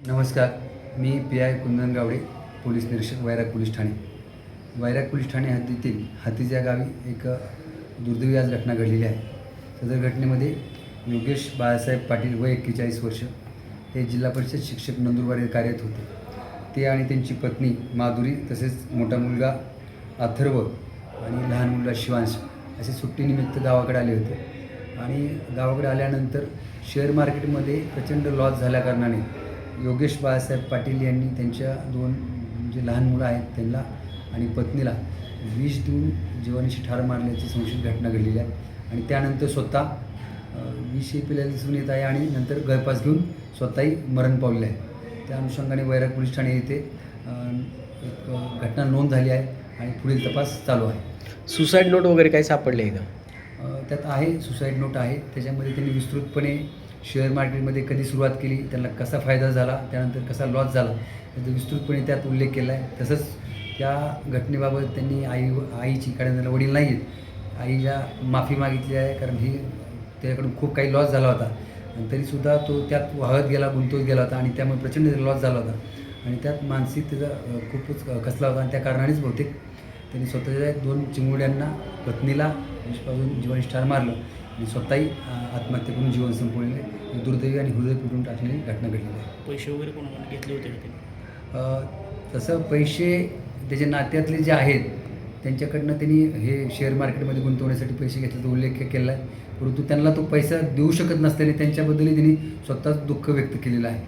नमस्कार. मी पी.आय. कुंदन गावडे, पोलीस निरीक्षक, वैराग पोलीस ठाणे. वैराग पोलीस ठाणे हद्दीतील हातीज या गावी एक दुर्दैवी आज घटना घडलेली आहे. सदर घटनेमध्ये योगेश बाळासाहेब पाटील वय 41 वर्ष हे जिल्हा परिषद शिक्षक नंदुरबार येथे कार्यरत होते. ते आणि त्यांची पत्नी माधुरी तसेच मोठा मुलगा अथर्व आणि लहान मुलगा शिवांश असे सुट्टीनिमित्त गावाकडे आले होते. आणि गावाकडे आल्यानंतर शेअर मार्केटमध्ये प्रचंड लॉस झाल्याकारणाने योगेश बाळासाहेब पाटील यांनी त्यांच्या दोन जे लहान मुलं आहेत त्यांना आणि पत्नीला विष देऊन जीवानीशी ठार मारल्याची संशयित घटना घडलेली आहे. आणि त्यानंतर स्वतः विष हे पिल्याला दिसून येत आहे आणि नंतर गळफास घेऊन स्वतःही मरण पावलेले आहे. त्या अनुषंगाने वैराग पोलीस ठाणे येथे एक घटना नोंद झाली आहे आणि पुढील तपास चालू आहे. सुसाईड नोट वगैरे काही सापडले आहे का? त्यात आहे, सुसाईड नोट आहे. त्याच्यामध्ये त्यांनी विस्तृतपणे शेअर मार्केटमध्ये कधी सुरुवात केली, त्यांना कसा फायदा झाला, त्यानंतर कसा लॉस झाला याचा विस्तृतपणे त्यात उल्लेख केला आहे. तसंच त्या घटनेबाबत त्यांनी आईची, कारण त्याला वडील नाही आहेत, आईच्या माफी मागितली आहे. कारण ही त्याच्याकडून खूप काही लॉस झाला होता आणि तरीसुद्धा तो त्यात वाहत गेला, गुंतवत गेला होता आणि त्यामुळे प्रचंड लॉस झाला होता आणि त्यात मानसिक त्याचा खूपच कसला होता आणि त्या कारणानेच बहुतेक त्यांनी स्वतःच्या दोन चिमुरड्यांना, पत्नीला विष पाजून जीवानीशी ठार मारलं आणि स्वतःही आत्महत्या करून जीवन संपवलेले दुर्दैवी आणि हृदय पिटून टाकलेली घटना घडलेली आहे. पैसे वगैरे कोणाकडे घेतले होते का? तसं पैसे त्याच्या नात्यातले जे आहेत त्यांच्याकडनं त्यांनी हे शेअर मार्केटमध्ये गुंतवण्यासाठी पैसे घेतल्याचा उल्लेख केला आहे. परंतु त्यांना तो पैसा देऊ शकत नसल्याने त्यांच्याबद्दलही त्यांनी स्वतःच दुःख व्यक्त केलेलं आहे.